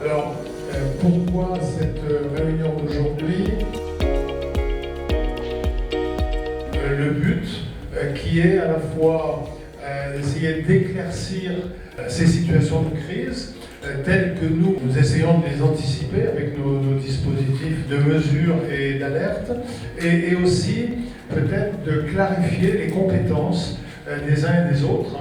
Alors, pourquoi cette réunion d'aujourd'hui? Le but qui est à la fois d'essayer d'éclaircir ces situations de crise telles que nous essayons de les anticiper avec nos dispositifs de mesure et d'alerte, et aussi peut-être de clarifier les compétences des uns et des autres.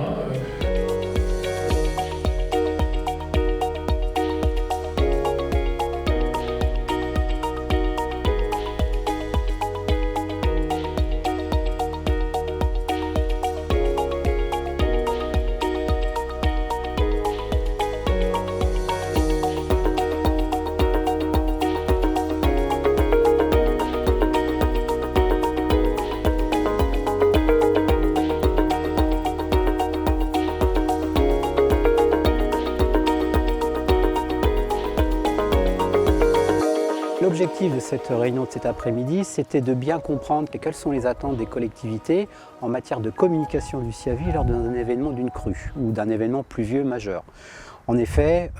L'objectif de cette réunion de cet après-midi, c'était de bien comprendre quelles sont les attentes des collectivités en matière de communication du CIAVI lors d'un événement d'une crue ou d'un événement pluvieux majeur. En effet,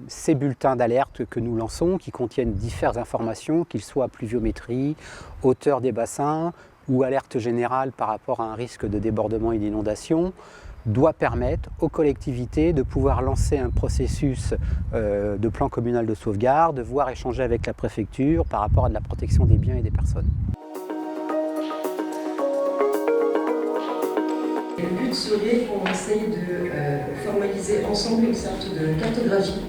ces bulletins d'alerte que nous lançons, qui contiennent diverses informations, qu'ils soient pluviométrie, hauteur des bassins ou alerte générale par rapport à un risque de débordement et d'inondation, doit permettre aux collectivités de pouvoir lancer un processus de plan communal de sauvegarde, voire échanger avec la préfecture par rapport à de la protection des biens et des personnes. Et le but serait qu'on essaye de formaliser ensemble une sorte de cartographie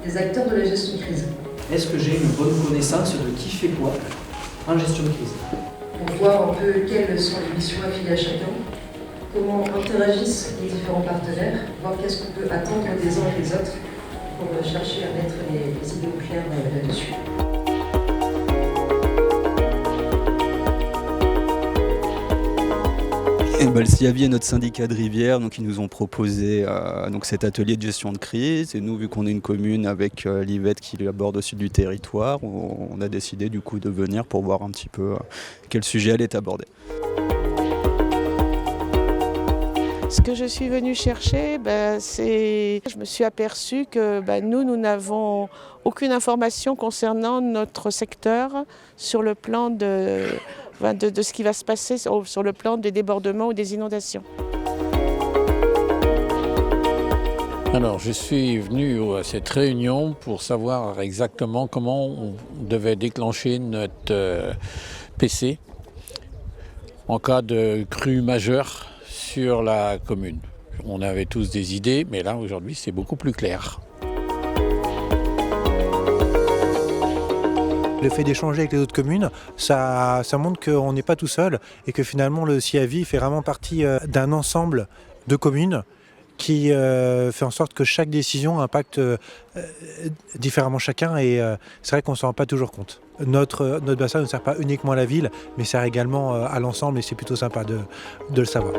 des acteurs de la gestion de crise. Est-ce que j'ai une bonne connaissance de qui fait quoi en gestion de crise? Pour voir un peu quelles sont les missions affiliées à chacun, comment interagissent les différents partenaires, voir qu'est-ce qu'on peut attendre des uns et des autres pour chercher à mettre les idées au clair là-dessus. Le CIAVI est notre syndicat de rivière, donc ils nous ont proposé cet atelier de gestion de crise. Et nous, vu qu'on est une commune avec l'Yvette qui aborde au sud du territoire, on a décidé du coup de venir pour voir un petit peu quel sujet allait aborder. Ce que je suis venue chercher, je me suis aperçue que nous n'avons aucune information concernant notre secteur sur le plan de ce qui va se passer sur le plan des débordements ou des inondations. Alors, je suis venu à cette réunion pour savoir exactement comment on devait déclencher notre PC en cas de crue majeure sur la commune. On avait tous des idées, mais là, aujourd'hui, c'est beaucoup plus clair. Le fait d'échanger avec les autres communes, ça montre qu'on n'est pas tout seul et que finalement le CIAVI fait vraiment partie d'un ensemble de communes qui fait en sorte que chaque décision impacte différemment chacun et c'est vrai qu'on ne s'en rend pas toujours compte. Notre bassin ne sert pas uniquement à la ville, mais sert également à l'ensemble et c'est plutôt sympa de le savoir.